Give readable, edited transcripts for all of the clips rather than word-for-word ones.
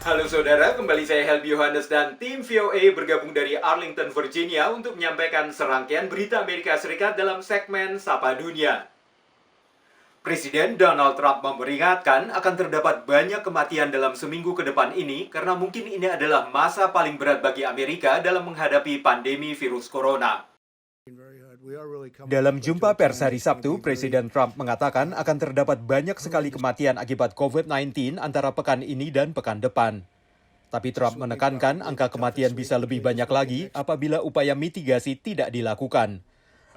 Halo saudara, kembali saya Helby Yohanes dan tim VOA bergabung dari Arlington, Virginia untuk menyampaikan serangkaian berita Amerika Serikat dalam segmen Sapa Dunia. Presiden Donald Trump memperingatkan akan terdapat banyak kematian dalam seminggu ke depan ini karena mungkin ini adalah masa paling berat bagi Amerika dalam menghadapi pandemi virus corona. Dalam jumpa pers hari Sabtu, Presiden Trump mengatakan akan terdapat banyak sekali kematian akibat COVID-19 antara pekan ini dan pekan depan. Tapi Trump menekankan angka kematian bisa lebih banyak lagi apabila upaya mitigasi tidak dilakukan.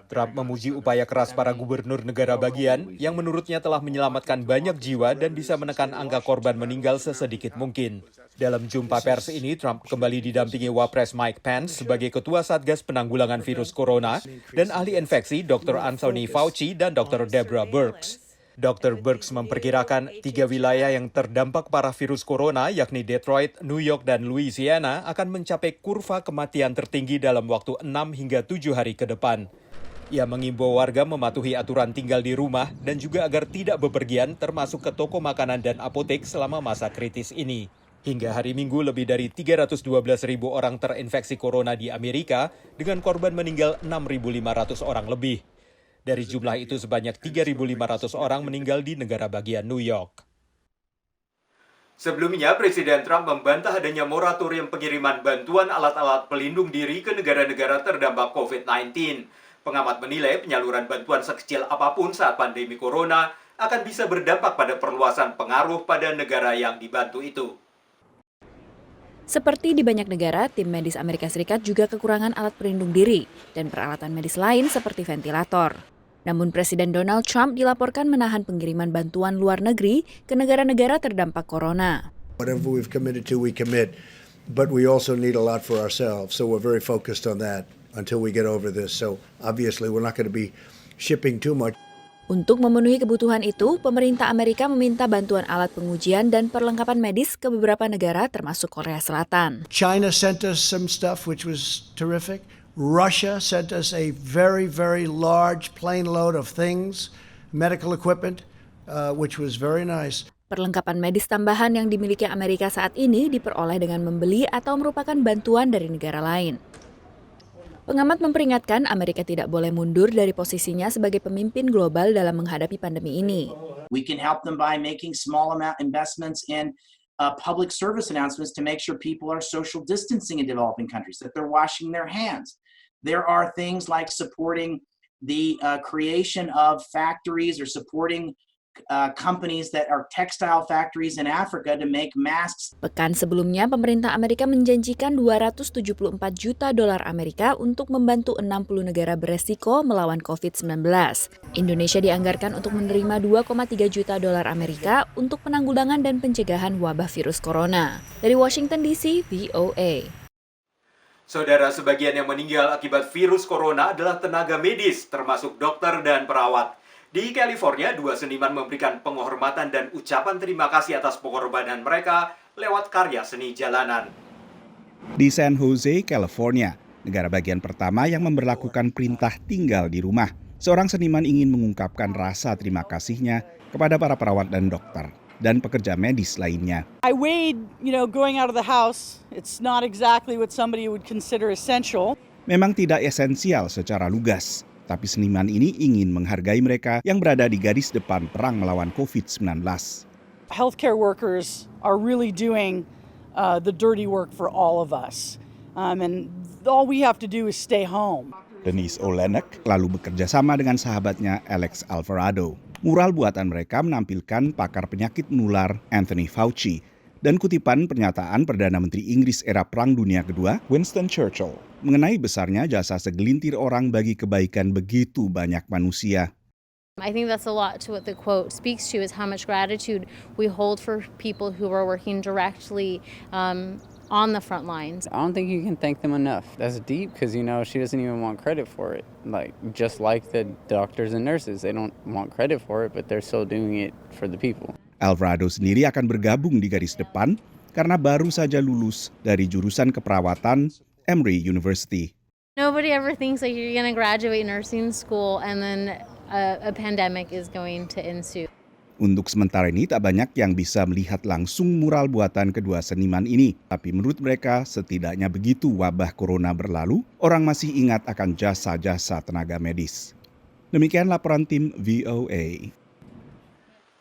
Trump memuji upaya keras para gubernur negara bagian yang menurutnya telah menyelamatkan banyak jiwa dan bisa menekan angka korban meninggal sesedikit mungkin. Dalam jumpa pers ini, Trump kembali didampingi Wapres Mike Pence sebagai Ketua Satgas Penanggulangan Virus Corona dan ahli infeksi Dr. Anthony Fauci dan Dr. Deborah Birx. Dr. Birx memperkirakan 3 wilayah yang terdampak parah virus corona, yakni Detroit, New York, dan Louisiana, akan mencapai kurva kematian tertinggi dalam waktu 6 hingga 7 hari ke depan. Ia mengimbau warga mematuhi aturan tinggal di rumah dan juga agar tidak bepergian termasuk ke toko makanan dan apotek selama masa kritis ini. Hingga hari Minggu, lebih dari 312.000 orang terinfeksi corona di Amerika dengan korban meninggal 6.500 orang lebih. Dari jumlah itu sebanyak 3.500 orang meninggal di negara bagian New York. Sebelumnya, Presiden Trump membantah adanya moratorium pengiriman bantuan alat-alat pelindung diri ke negara-negara terdampak COVID-19. Pengamat menilai penyaluran bantuan sekecil apapun saat pandemi corona akan bisa berdampak pada perluasan pengaruh pada negara yang dibantu itu. Seperti di banyak negara, tim medis Amerika Serikat juga kekurangan alat pelindung diri dan peralatan medis lain seperti ventilator. Namun Presiden Donald Trump dilaporkan menahan pengiriman bantuan luar negeri ke negara-negara terdampak corona. Whatever we've committed to, we commit, but we also need a lot for ourselves, so we're very focused on that until we get over this. So obviously we're not going to be shipping too much. Untuk memenuhi kebutuhan itu, pemerintah Amerika meminta bantuan alat pengujian dan perlengkapan medis ke beberapa negara termasuk Korea Selatan. China sent us some stuff which was terrific. Russia sent us a very, very large plane load of things, medical equipment, which was very nice. Perlengkapan medis tambahan yang dimiliki Amerika saat ini diperoleh dengan membeli atau merupakan bantuan dari negara lain. Pengamat memperingatkan Amerika tidak boleh mundur dari posisinya sebagai pemimpin global dalam menghadapi pandemi ini. We can help them by making small amount investments in public service announcements to make sure people are social distancing in developing countries, that they're washing their hands. There are things like supporting the creation of factories or supporting companies that are textile factories in Africa to make masks. Pekan sebelumnya, pemerintah Amerika menjanjikan 274 juta dolar Amerika untuk membantu 60 negara beresiko melawan COVID-19. Indonesia dianggarkan untuk menerima 2,3 juta dolar Amerika untuk penanggulangan dan pencegahan wabah virus corona. Dari Washington DC, VOA. Saudara, sebagian yang meninggal akibat virus corona adalah tenaga medis, termasuk dokter dan perawat. Di California, 2 seniman memberikan penghormatan dan ucapan terima kasih atas pengorbanan mereka lewat karya seni jalanan. Di San Jose, California, negara bagian pertama yang memberlakukan perintah tinggal di rumah, seorang seniman ingin mengungkapkan rasa terima kasihnya kepada para perawat dan dokter dan pekerja medis lainnya. I weighed, going out of the house. It's not exactly what somebody would consider essential. Memang tidak esensial secara lugas. Tapi seniman ini ingin menghargai mereka yang berada di garis depan perang melawan COVID-19. Healthcare workers are really doing the dirty work for all of us. And all we have to do is stay home. Denise Olenek lalu bekerja sama dengan sahabatnya Alex Alvarado. Mural buatan mereka menampilkan pakar penyakit menular Anthony Fauci dan kutipan pernyataan Perdana Menteri Inggris era Perang Dunia Kedua, Winston Churchill, mengenai besarnya jasa segelintir orang bagi kebaikan begitu banyak manusia. I think that's a lot to what the quote speaks to, is how much gratitude we hold for people who are working directly on the front lines. I don't think you can thank them enough. That's deep because, she doesn't even want credit for it. Just like the doctors and nurses, they don't want credit for it, but they're still doing it for the people. Alvarado sendiri akan bergabung di garis depan karena baru saja lulus dari jurusan keperawatan Emory University. Nobody ever thinks that you're going to graduate nursing school and then a pandemic is going to ensue. Untuk sementara ini tak banyak yang bisa melihat langsung mural buatan kedua seniman ini. Tapi menurut mereka setidaknya begitu wabah corona berlalu, orang masih ingat akan jasa-jasa tenaga medis. Demikian laporan tim VOA.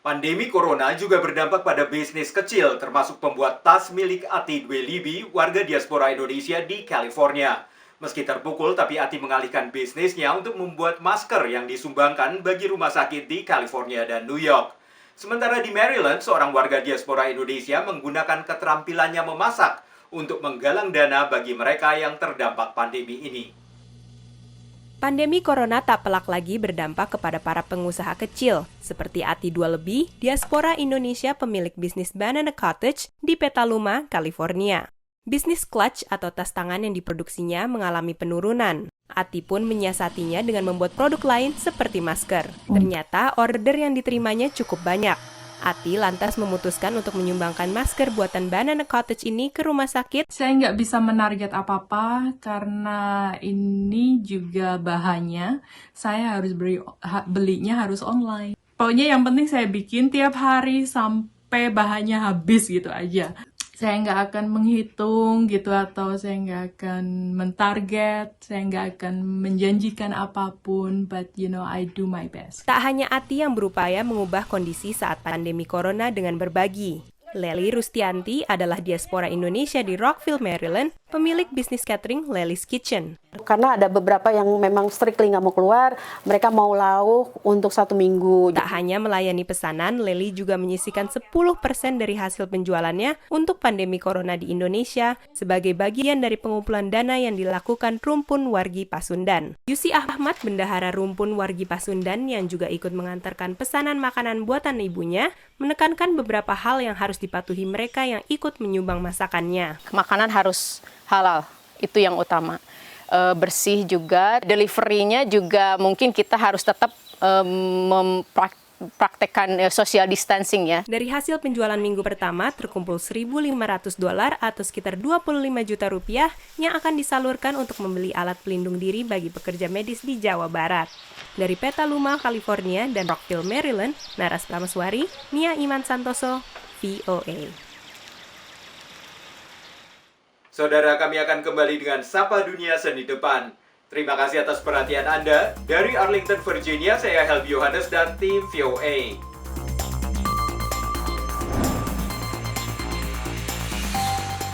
Pandemi corona juga berdampak pada bisnis kecil, termasuk pembuat tas milik Ati Dwelibi, warga diaspora Indonesia di California. Meski terpukul, tapi Ati mengalihkan bisnisnya untuk membuat masker yang disumbangkan bagi rumah sakit di California dan New York. Sementara di Maryland, seorang warga diaspora Indonesia menggunakan keterampilannya memasak untuk menggalang dana bagi mereka yang terdampak pandemi ini. Pandemi corona tak pelak lagi berdampak kepada para pengusaha kecil, seperti Ati Dwelibi, diaspora Indonesia pemilik bisnis Banana Cottage di Petaluma, California. Bisnis clutch atau tas tangan yang diproduksinya mengalami penurunan. Ati pun menyiasatinya dengan membuat produk lain seperti masker. Ternyata order yang diterimanya cukup banyak. Ati lantas memutuskan untuk menyumbangkan masker buatan Banana Cottage ini ke rumah sakit. Saya nggak bisa menarget apa-apa karena ini juga bahannya saya harus belinya harus online. Pokoknya yang penting saya bikin tiap hari sampai bahannya habis gitu aja. Saya nggak akan menghitung gitu atau saya nggak akan mentarget, saya nggak akan menjanjikan apapun, but I do my best. Tak hanya Ati yang berupaya mengubah kondisi saat pandemi corona dengan berbagi. Lely Rustianti adalah diaspora Indonesia di Rockville, Maryland, pemilik bisnis catering Lely's Kitchen. Karena ada beberapa yang memang strictly nggak mau keluar, mereka mau lauk untuk 1 minggu. Tak hanya melayani pesanan, Lely juga menyisihkan 10% dari hasil penjualannya untuk pandemi corona di Indonesia sebagai bagian dari pengumpulan dana yang dilakukan Rumpun Wargi Pasundan. Yusi Ahmad, bendahara Rumpun Wargi Pasundan yang juga ikut mengantarkan pesanan makanan buatan ibunya, menekankan beberapa hal yang harus dipatuhi mereka yang ikut menyumbang masakannya. Makanan harus halal, itu yang utama. Bersih juga, delivery-nya juga mungkin kita harus tetap mempraktekkan social distancing ya. Dari hasil penjualan minggu pertama terkumpul $1.500 atau sekitar 25 juta rupiah yang akan disalurkan untuk membeli alat pelindung diri bagi pekerja medis di Jawa Barat. Dari Petaluma, California dan Rockville, Maryland, Naras Prameswari, Nia Iman Santoso, VOA. Saudara, kami akan kembali dengan Sapa Dunia Senin depan. Terima kasih atas perhatian Anda. Dari Arlington, Virginia, saya Helby Yohanes dan tim VOA.